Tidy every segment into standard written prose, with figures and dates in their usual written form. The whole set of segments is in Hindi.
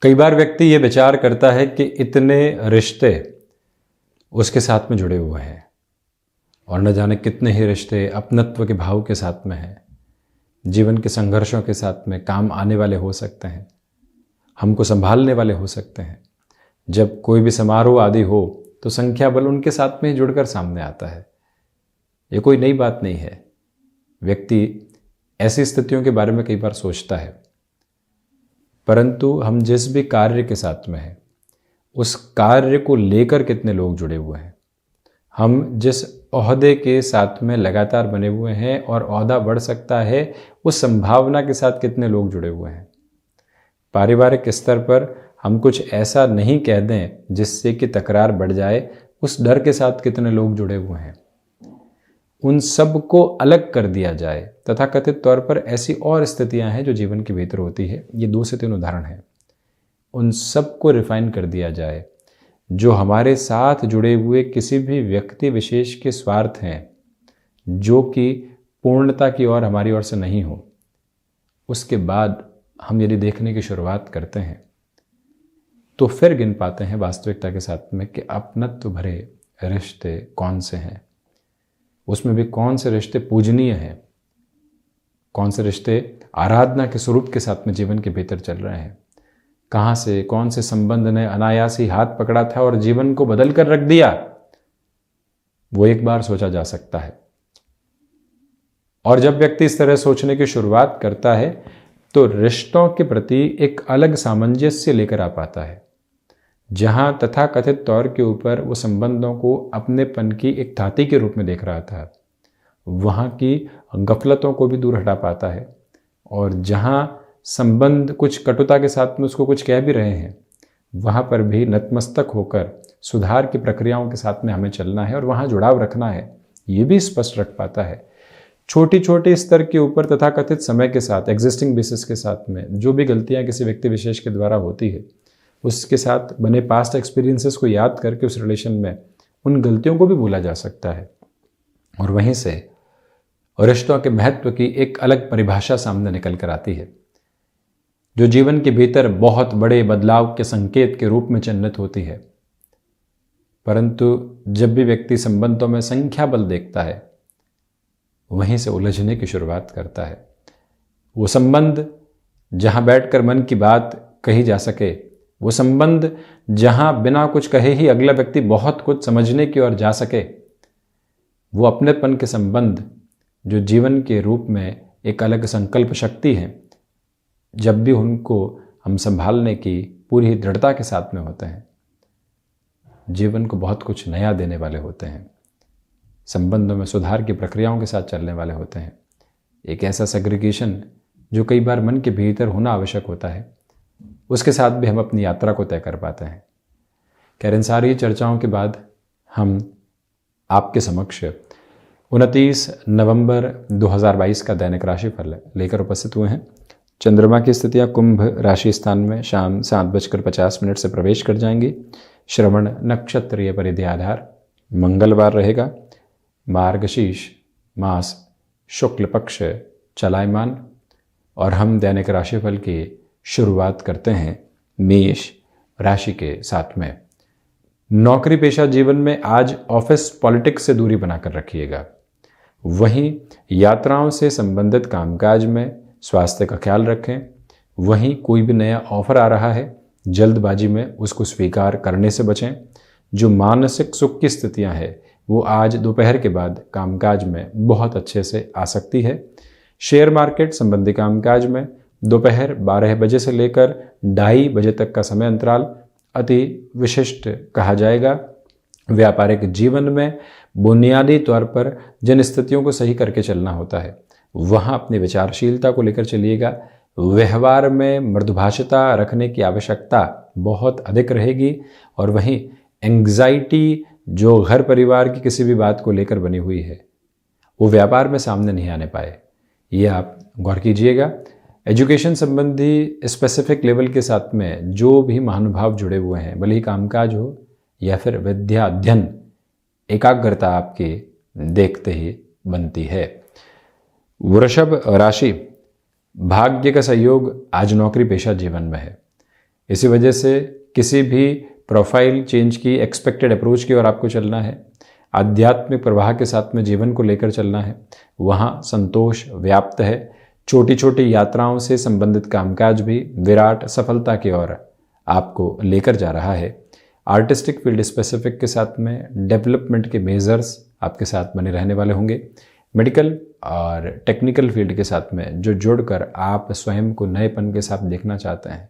कई बार व्यक्ति ये विचार करता है कि इतने रिश्ते उसके साथ में जुड़े हुए हैं और न जाने कितने ही रिश्ते अपनत्व के भाव के साथ में हैं, जीवन के संघर्षों के साथ में काम आने वाले हो सकते हैं, हमको संभालने वाले हो सकते हैं। जब कोई भी समारोह आदि हो तो संख्या बल उनके साथ में ही जुड़कर सामने आता है। ये कोई नई बात नहीं है। व्यक्ति ऐसी स्थितियों के बारे में कई बार सोचता है, परंतु हम जिस भी कार्य के साथ में हैं उस कार्य को लेकर कितने लोग जुड़े हुए हैं, हम जिस ओहदे के साथ में लगातार बने हुए हैं और ओहदा बढ़ सकता है उस संभावना के साथ कितने लोग जुड़े हुए हैं। पारिवारिक स्तर पर हम कुछ ऐसा नहीं कह दें जिससे कि तकरार बढ़ जाए, उस डर के साथ कितने लोग जुड़े हुए हैं। उन सब को अलग कर दिया जाए। तथा कथित तौर पर ऐसी और स्थितियां हैं जो जीवन के भीतर होती है। ये 2 से 3 उदाहरण हैं। उन सब को रिफाइन कर दिया जाए जो हमारे साथ जुड़े हुए किसी भी व्यक्ति विशेष के स्वार्थ हैं, जो कि पूर्णता की ओर हमारी ओर से नहीं हो। उसके बाद हम यदि देखने की शुरुआत करते हैं तो फिर गिन पाते हैं वास्तविकता के साथ में कि अपनत्व भरे रिश्ते कौन से हैं, उसमें भी कौन से रिश्ते पूजनीय हैं, कौन से रिश्ते आराधना के स्वरूप के साथ में जीवन के भीतर चल रहे हैं। कहाँ से कौन से संबंध ने अनायास ही हाथ पकड़ा था और जीवन को बदल कर रख दिया, वो एक बार सोचा जा सकता है। और जब व्यक्ति इस तरह सोचने की शुरुआत करता है तो रिश्तों के प्रति एक अलग सामंजस्य लेकर आ पाता है, जहां तथाकथित तौर के ऊपर वो संबंधों को अपनेपन की एक धाती के रूप में देख रहा था, वहां की गफलतों को भी दूर हटा पाता है। और जहां संबंध कुछ कटुता के साथ में उसको कुछ कह भी रहे हैं, वहां पर भी नतमस्तक होकर सुधार की प्रक्रियाओं के साथ में हमें चलना है और वहां जुड़ाव रखना है, ये भी स्पष्ट रख पाता है। छोटी छोटी स्तर के ऊपर तथाकथित समय के साथ, एग्जिस्टिंग बेसिस के साथ में जो भी गलतियां किसी व्यक्ति विशेष के द्वारा होती है, उसके साथ बने पास्ट एक्सपीरियंसेस को याद करके उस रिलेशन में उन गलतियों को भी भूला जा सकता है। और वहीं से रिश्तों के महत्व की एक अलग परिभाषा सामने निकल कर आती है, जो जीवन के भीतर बहुत बड़े बदलाव के संकेत के रूप में चिन्हित होती है। परंतु जब भी व्यक्ति संबंधों में संख्या बल देखता है, वहीं से उलझने की शुरुआत करता है। वो संबंध जहां बैठकर मन की बात कही जा सके, वो संबंध जहां बिना कुछ कहे ही अगला व्यक्ति बहुत कुछ समझने की ओर जा सके, वो अपनेपन के संबंध जो जीवन के रूप में एक अलग संकल्प शक्ति है, जब भी उनको हम संभालने की पूरी दृढ़ता के साथ में होते हैं, जीवन को बहुत कुछ नया देने वाले होते हैं, संबंधों में सुधार की प्रक्रियाओं के साथ चलने वाले होते हैं। एक ऐसा सेग्रीगेशन जो कई बार मन के भीतर होना आवश्यक होता है, उसके साथ भी हम अपनी यात्रा को तय कर पाते हैं। खैर, इन सारी चर्चाओं के बाद हम आपके समक्ष 29 नवंबर 2022 का दैनिक राशिफल लेकर उपस्थित हुए हैं। चंद्रमा की स्थितियां कुंभ राशि स्थान में शाम 7:50 से प्रवेश कर जाएंगी। श्रवण नक्षत्रीय परिधि आधार मंगलवार रहेगा। मार्गशीर्ष मास शुक्ल पक्ष चलायमान। और हम दैनिक राशिफल की शुरुआत करते हैं मेष राशि के साथ में। नौकरी पेशा जीवन में आज ऑफिस पॉलिटिक्स से दूरी बनाकर रखिएगा। वहीं यात्राओं से संबंधित कामकाज में स्वास्थ्य का ख्याल रखें। वहीं कोई भी नया ऑफर आ रहा है, जल्दबाजी में उसको स्वीकार करने से बचें। जो मानसिक सुख की स्थितियां हैं वो आज दोपहर के बाद कामकाज में बहुत अच्छे से आ सकती है। शेयर मार्केट संबंधी कामकाज में दोपहर 12 बजे से लेकर 2:30 बजे तक का समय अंतराल अति विशिष्ट कहा जाएगा। व्यापारिक जीवन में बुनियादी तौर पर जिन स्थितियों को सही करके चलना होता है, वहाँ अपनी विचारशीलता को लेकर चलिएगा। व्यवहार में मृदुभाषिता रखने की आवश्यकता बहुत अधिक रहेगी। और वहीं एंग्जाइटी जो घर परिवार की किसी भी बात को लेकर बनी हुई है, वो व्यापार में सामने नहीं आने पाए, ये आप गौर कीजिएगा। एजुकेशन संबंधी स्पेसिफिक लेवल के साथ में जो भी महानुभाव जुड़े हुए हैं, भले ही कामकाज हो या फिर विद्या अध्ययन, एकाग्रता आपकी देखते ही बनती है। वृषभ राशि, भाग्य का सहयोग आज नौकरी पेशा जीवन में है। इसी वजह से किसी भी प्रोफाइल चेंज की, एक्सपेक्टेड अप्रोच की ओर आपको चलना है। आध्यात्मिक प्रवाह के साथ में जीवन को लेकर चलना है। वहाँ संतोष व्याप्त है। छोटी छोटी यात्राओं से संबंधित कामकाज भी विराट सफलता की ओर आपको लेकर जा रहा है। आर्टिस्टिक फील्ड स्पेसिफिक के साथ में डेवलपमेंट के मेजर्स आपके साथ बने रहने वाले होंगे। मेडिकल और टेक्निकल फील्ड के साथ में जो जुड़कर आप स्वयं को नएपन के साथ देखना चाहते हैं,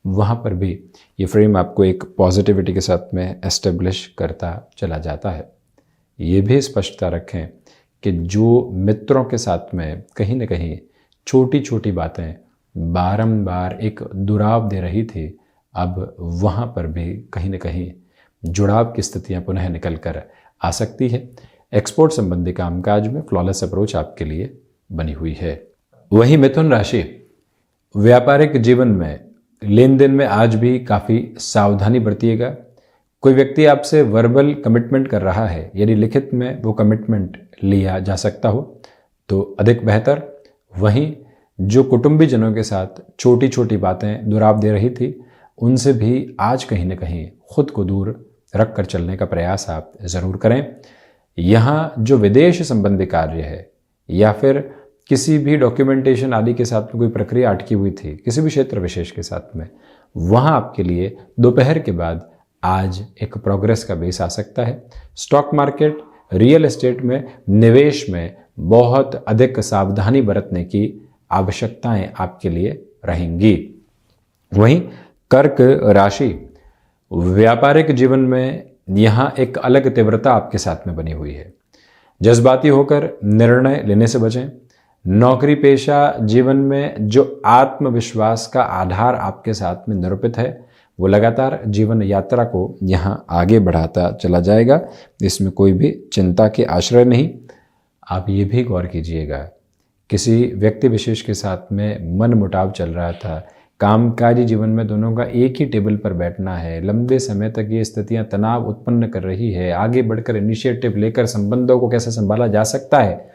वहाँ पर भी ये फ्रेम आपको एक पॉजिटिविटी के साथ में एस्टेब्लिश करता चला जाता है। ये भी स्पष्टता रखें कि जो मित्रों के साथ में कहीं न कहीं छोटी छोटी बातें बारंबार एक दुराव दे रही थी, अब वहाँ पर भी कहीं न कहीं जुड़ाव की स्थितियाँ पुनः निकल कर आ सकती है। एक्सपोर्ट संबंधी कामकाज में फ्लॉलेस अप्रोच आपके लिए बनी हुई है। वहीं मिथुन राशि, व्यापारिक जीवन में लेन देन में आज भी काफ़ी सावधानी बरतिएगा। कोई व्यक्ति आपसे वर्बल कमिटमेंट कर रहा है, यदि लिखित में वो कमिटमेंट लिया जा सकता हो तो अधिक बेहतर। वहीं जो कुटुंबीजनों के साथ छोटी छोटी बातें दुराव दे रही थी, उनसे भी आज कहीं न कहीं खुद को दूर रख कर चलने का प्रयास आप ज़रूर करें। यहाँ जो विदेश संबंधी कार्य है या फिर किसी भी डॉक्यूमेंटेशन आदि के साथ में कोई प्रक्रिया अटकी हुई थी किसी भी क्षेत्र विशेष के साथ में, वहाँ आपके लिए दोपहर के बाद आज एक प्रोग्रेस का बेस आ सकता है। स्टॉक मार्केट, रियल एस्टेट में निवेश में बहुत अधिक सावधानी बरतने की आवश्यकताएं आपके लिए रहेंगी। वहीं कर्क राशि, व्यापारिक जीवन में यहाँ एक अलग तीव्रता आपके साथ में बनी हुई है। जज्बाती होकर निर्णय लेने से बचें। नौकरी पेशा जीवन में जो आत्मविश्वास का आधार आपके साथ में निरूपित है, वो लगातार जीवन यात्रा को यहाँ आगे बढ़ाता चला जाएगा। इसमें कोई भी चिंता के आश्रय नहीं। आप ये भी गौर कीजिएगा, किसी व्यक्ति विशेष के साथ में मन मुटाव चल रहा था, कामकाजी जीवन में दोनों का एक ही टेबल पर बैठना है, लंबे समय तक ये स्थितियां तनाव उत्पन्न कर रही है। आगे बढ़कर इनिशिएटिव लेकर संबंधों को कैसे संभाला जा सकता है,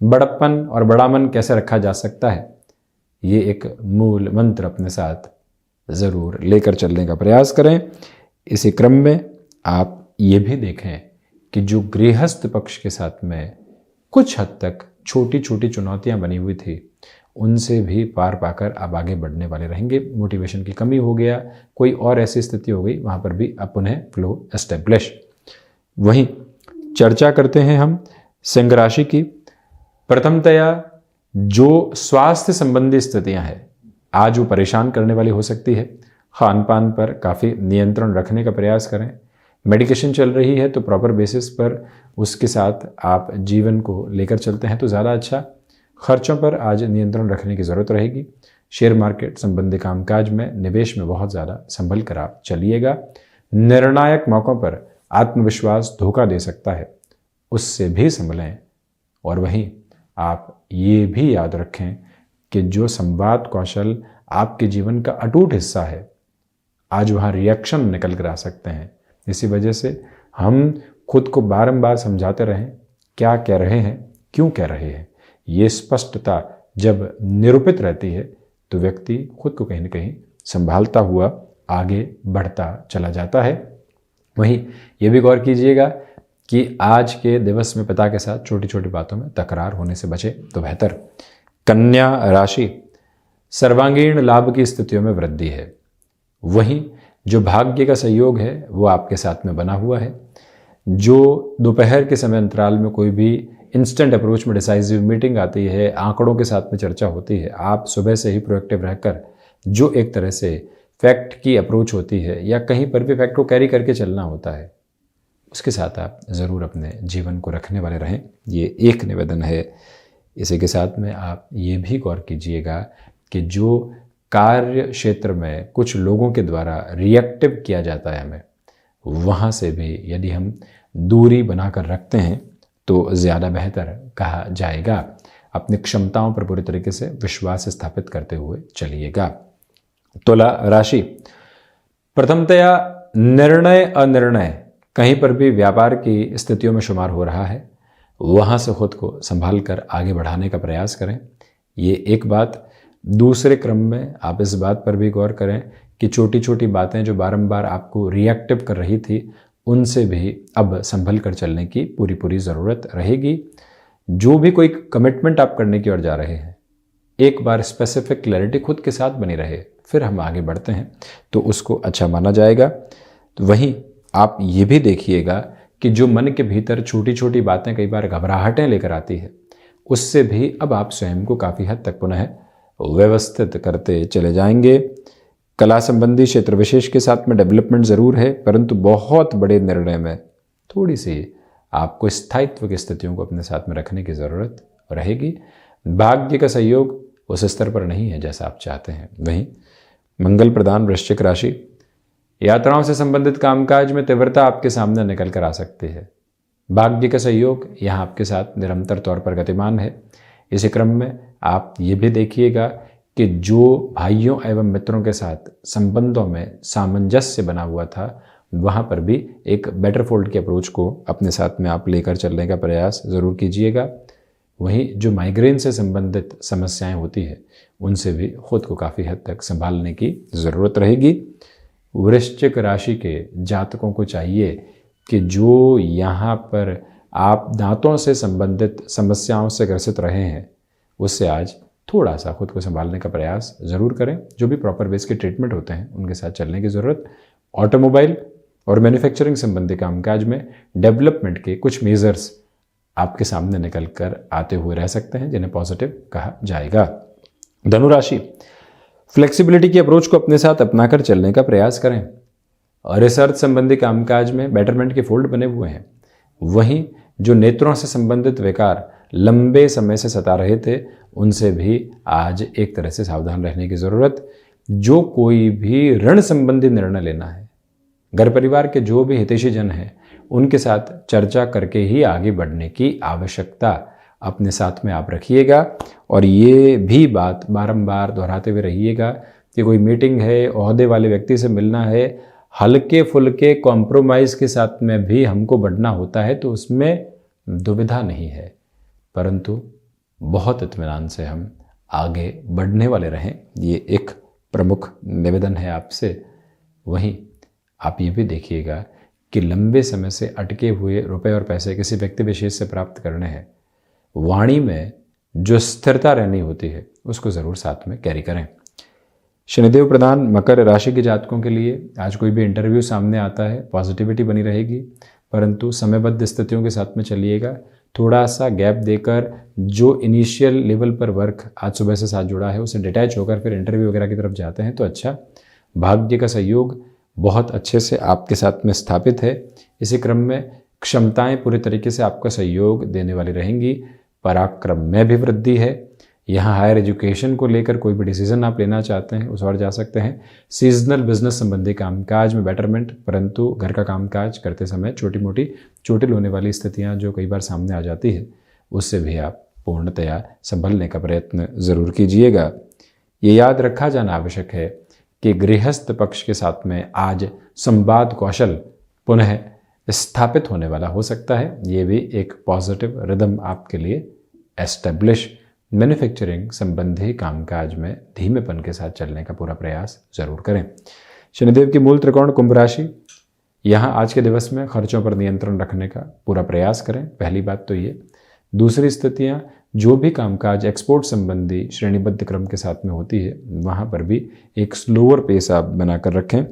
बड़प्पन और बड़ा मन कैसे रखा जा सकता है, ये एक मूल मंत्र अपने साथ ज़रूर लेकर चलने का प्रयास करें। इसी क्रम में आप ये भी देखें कि जो गृहस्थ पक्ष के साथ में कुछ हद तक छोटी छोटी चुनौतियां बनी हुई थी, उनसे भी पार पाकर आप आगे बढ़ने वाले रहेंगे। मोटिवेशन की कमी हो गया, कोई और ऐसी स्थिति हो गई, वहाँ पर भी अब पुनः फ्लो एस्टेब्लिश। वहीं चर्चा करते हैं हम सिंह राशि की। प्रथमतया जो स्वास्थ्य संबंधी स्थितियां हैं, आज वो परेशान करने वाली हो सकती है। खान पान पर काफ़ी नियंत्रण रखने का प्रयास करें। मेडिकेशन चल रही है तो प्रॉपर बेसिस पर उसके साथ आप जीवन को लेकर चलते हैं तो ज़्यादा अच्छा। खर्चों पर आज नियंत्रण रखने की ज़रूरत रहेगी। शेयर मार्केट संबंधी कामकाज में, निवेश में बहुत ज़्यादा संभल कर आप चलिएगा। निर्णायक मौक़ों पर आत्मविश्वास धोखा दे सकता है, उससे भी संभलें। और वहीं आप ये भी याद रखें कि जो संवाद कौशल आपके जीवन का अटूट हिस्सा है, आज वहाँ रिएक्शन निकल कर आ सकते हैं। इसी वजह से हम खुद को बारंबार समझाते रहें, क्या कह रहे हैं, क्यों कह रहे हैं। ये स्पष्टता जब निरूपित रहती है तो व्यक्ति खुद को कहीं न कहीं संभालता हुआ आगे बढ़ता चला जाता है। वहीं ये भी गौर कीजिएगा कि आज के दिवस में पिता के साथ छोटी छोटी बातों में तकरार होने से बचे तो बेहतर। कन्या राशि, सर्वांगीण लाभ की स्थितियों में वृद्धि है। वहीं जो भाग्य का सहयोग है वो आपके साथ में बना हुआ है। जो दोपहर के समय अंतराल में कोई भी इंस्टेंट अप्रोच में डिसाइसिव मीटिंग आती है, आंकड़ों के साथ में चर्चा होती है, आप सुबह से ही प्रोएक्टिव रहकर जो एक तरह से फैक्ट की अप्रोच होती है या कहीं पर भी फैक्ट को कैरी करके चलना होता है, उसके साथ आप ज़रूर अपने जीवन को रखने वाले रहें, ये एक निवेदन है। इसी के साथ में आप ये भी गौर कीजिएगा कि जो कार्य क्षेत्र में कुछ लोगों के द्वारा रिएक्टिव किया जाता है हमें, वहाँ से भी यदि हम दूरी बनाकर रखते हैं तो ज़्यादा बेहतर कहा जाएगा। अपनी क्षमताओं पर पूरी तरीके से विश्वास स्थापित करते हुए चलिएगा। तुला राशि, प्रथमतया निर्णय अनिर्णय कहीं पर भी व्यापार की स्थितियों में शुमार हो रहा है, वहाँ से खुद को संभाल कर आगे बढ़ाने का प्रयास करें, ये एक बात। दूसरे क्रम में आप इस बात पर भी गौर करें कि छोटी छोटी बातें जो बारंबार आपको रिएक्टिव कर रही थी, उनसे भी अब संभल कर चलने की पूरी पूरी ज़रूरत रहेगी। जो भी कोई कमिटमेंट आप करने की ओर जा रहे हैं, एक बार स्पेसिफिक क्लैरिटी खुद के साथ बनी रहे, फिर हम आगे बढ़ते हैं तो उसको अच्छा माना जाएगा। तो वहीं आप ये भी देखिएगा कि जो मन के भीतर छोटी छोटी बातें कई बार घबराहटें लेकर आती है, उससे भी अब आप स्वयं को काफ़ी हद तक पुनः व्यवस्थित करते चले जाएंगे। कला संबंधी क्षेत्र विशेष के साथ में डेवलपमेंट ज़रूर है, परंतु बहुत बड़े निर्णय में थोड़ी सी आपको स्थायित्व की स्थितियों को अपने साथ में रखने की ज़रूरत रहेगी। भाग्य का सहयोग उस स्तर पर नहीं है जैसा आप चाहते हैं। वहीं मंगल प्रदान वृश्चिक राशि, यात्राओं से संबंधित कामकाज में तीव्रता आपके सामने निकल कर आ सकती है। भाग्य का सहयोग यहाँ आपके साथ निरंतर तौर पर गतिमान है। इसी क्रम में आप ये भी देखिएगा कि जो भाइयों एवं मित्रों के साथ संबंधों में सामंजस्य बना हुआ था, वहाँ पर भी एक बेटर फोल्ड की अप्रोच को अपने साथ में आप लेकर चलने का प्रयास ज़रूर कीजिएगा। वहीं जो माइग्रेन से संबंधित समस्याएं होती है, उनसे भी खुद को काफ़ी हद तक संभालने की ज़रूरत रहेगी। वृश्चिक राशि के जातकों को चाहिए कि जो यहाँ पर आप दांतों से संबंधित समस्याओं से ग्रसित रहे हैं, उससे आज थोड़ा सा खुद को संभालने का प्रयास ज़रूर करें। जो भी प्रॉपर बेस के ट्रीटमेंट होते हैं, उनके साथ चलने की ज़रूरत। ऑटोमोबाइल और मैन्युफैक्चरिंग संबंधी कामकाज में डेवलपमेंट के कुछ मेजर्स आपके सामने निकल कर आते हुए रह सकते हैं, जिन्हें पॉजिटिव कहा जाएगा। धनुराशि, फ्लेक्सिबिलिटी की अप्रोच को अपने साथ अपनाकर चलने का प्रयास करें। रिसर्च संबंधी कामकाज में बेटरमेंट के फोल्ड बने हुए हैं। वहीं जो नेत्रों से संबंधित विकार लंबे समय से सता रहे थे, उनसे भी आज एक तरह से सावधान रहने की ज़रूरत। जो कोई भी ऋण संबंधी निर्णय लेना है, घर परिवार के जो भी हितैषी जन हैं, उनके साथ चर्चा करके ही आगे बढ़ने की आवश्यकता अपने साथ में आप रखिएगा। और ये भी बात बारंबार दोहराते हुए रहिएगा कि कोई मीटिंग है, ओहदे वाले व्यक्ति से मिलना है, हल्के फुल्के कॉम्प्रोमाइज़ के साथ में भी हमको बढ़ना होता है, तो उसमें दुविधा नहीं है, परंतु बहुत इत्मीनान से हम आगे बढ़ने वाले रहें, ये एक प्रमुख निवेदन है आपसे। वहीं आप ये भी देखिएगा कि लंबे समय से अटके हुए रुपए और पैसे किसी व्यक्ति विशेष से प्राप्त करने हैं। वाणी में जो स्थिरता रहनी होती है, उसको ज़रूर साथ में कैरी करें। शनिदेव प्रधान मकर राशि के जातकों के लिए आज कोई भी इंटरव्यू सामने आता है, पॉजिटिविटी बनी रहेगी, परंतु समयबद्ध स्थितियों के साथ में चलिएगा। थोड़ा सा गैप देकर जो इनिशियल लेवल पर वर्क आज सुबह से साथ जुड़ा है, उससे डिटैच होकर फिर इंटरव्यू वगैरह की तरफ जाते हैं तो अच्छा। भाग्य का सहयोग बहुत अच्छे से आपके साथ में स्थापित है। इसी क्रम में क्षमताएं पूरे तरीके से आपका सहयोग देने वाली रहेंगी। पराक्रम में भी वृद्धि है। यहाँ हायर एजुकेशन को लेकर कोई भी डिसीजन आप लेना चाहते हैं, उस ओर जा सकते हैं। सीजनल बिजनेस संबंधी कामकाज में बेटरमेंट, परंतु घर का कामकाज करते समय छोटी मोटी चोटिल होने वाली स्थितियाँ जो कई बार सामने आ जाती है, उससे भी आप पूर्णतया संभलने का प्रयत्न ज़रूर कीजिएगा। ये याद रखा जाना आवश्यक है कि गृहस्थ पक्ष के साथ में आज संवाद कौशल पुनः स्थापित होने वाला हो सकता है। ये भी एक पॉजिटिव रिदम आपके लिए एस्टेब्लिश। मैन्युफैक्चरिंग संबंधी कामकाज में धीमेपन के साथ चलने का पूरा प्रयास जरूर करें। शनिदेव की मूल त्रिकोण कुंभ राशि, यहाँ आज के दिवस में खर्चों पर नियंत्रण रखने का पूरा प्रयास करें, पहली बात तो ये। दूसरी स्थितियाँ, जो भी कामकाज एक्सपोर्ट संबंधी श्रेणीबद्ध क्रम के साथ में होती है, वहाँ पर भी एक स्लोअर पेस आप बनाकर रखें।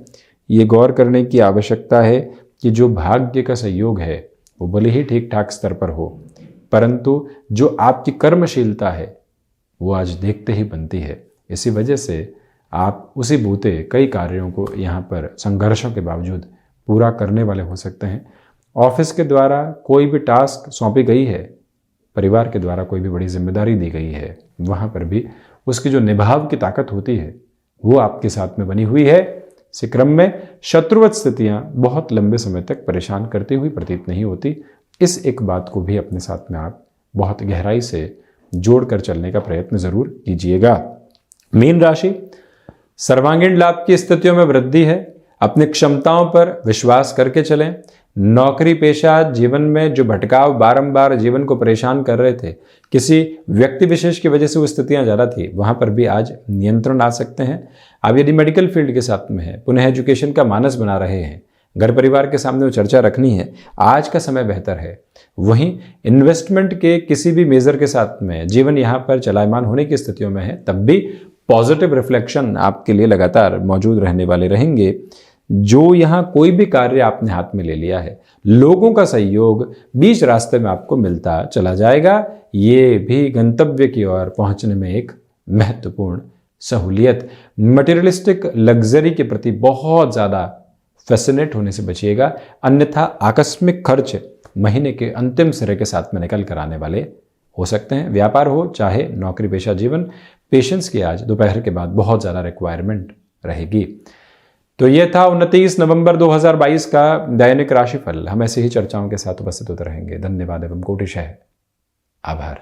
ये गौर करने की आवश्यकता है कि जो भाग्य का सहयोग है वो भले ही ठीक ठाक स्तर पर हो, परंतु जो आपकी कर्मशीलता है वो आज देखते ही बनती है। इसी वजह से आप उसी बूते कई कार्यों को यहाँ पर संघर्षों के बावजूद पूरा करने वाले हो सकते हैं। ऑफिस के द्वारा कोई भी टास्क सौंपी गई है, परिवार के द्वारा कोई भी बड़ी जिम्मेदारी दी गई है, वहाँ पर भी उसकी जो निभाव की ताकत होती है वो आपके साथ में बनी हुई है। इसी क्रम में शत्रुवत स्थितियाँ बहुत लंबे समय तक परेशान करती हुई प्रतीत नहीं होती। इस एक बात को भी अपने साथ में आप बहुत गहराई से जोड़कर चलने का प्रयत्न जरूर कीजिएगा। मीन राशि, सर्वांगीण लाभ की स्थितियों में वृद्धि है। अपनी क्षमताओं पर विश्वास करके चलें। नौकरी पेशा जीवन में जो भटकाव बारंबार जीवन को परेशान कर रहे थे, किसी व्यक्ति विशेष की वजह से वो स्थितियां ज़्यादा थी, वहां पर भी आज नियंत्रण आ सकते हैं। आप यदि मेडिकल फील्ड के साथ में हैं, पुनः एजुकेशन का मानस बना रहे हैं, घर परिवार के सामने वो चर्चा रखनी है, आज का समय बेहतर है। वहीं इन्वेस्टमेंट के किसी भी मेजर के साथ में जीवन यहाँ पर चलायमान होने की स्थितियों में है, तब भी पॉजिटिव रिफ्लेक्शन आपके लिए लगातार मौजूद रहने वाले रहेंगे। जो यहाँ कोई भी कार्य आपने हाथ में ले लिया है, लोगों का सहयोग बीच रास्ते में आपको मिलता चला जाएगा। ये भी गंतव्य की ओर पहुंचने में एक महत्वपूर्ण सहूलियत। मटेरियलिस्टिक लग्जरी के प्रति बहुत ज़्यादा फैसिनेट होने से बचिएगा, अन्यथा आकस्मिक खर्च महीने के अंतिम सिरे के साथ में निकल कर आने वाले हो सकते हैं। व्यापार हो चाहे नौकरी पेशा जीवन, पेशेंस की आज दोपहर के बाद बहुत ज़्यादा रिक्वायरमेंट रहेगी। तो यह था 29 नवंबर 2022 का दैनिक राशिफल। हम ऐसे ही चर्चाओं के साथ उपस्थित होते रहेंगे। धन्यवाद एवं कोटिशः आभार।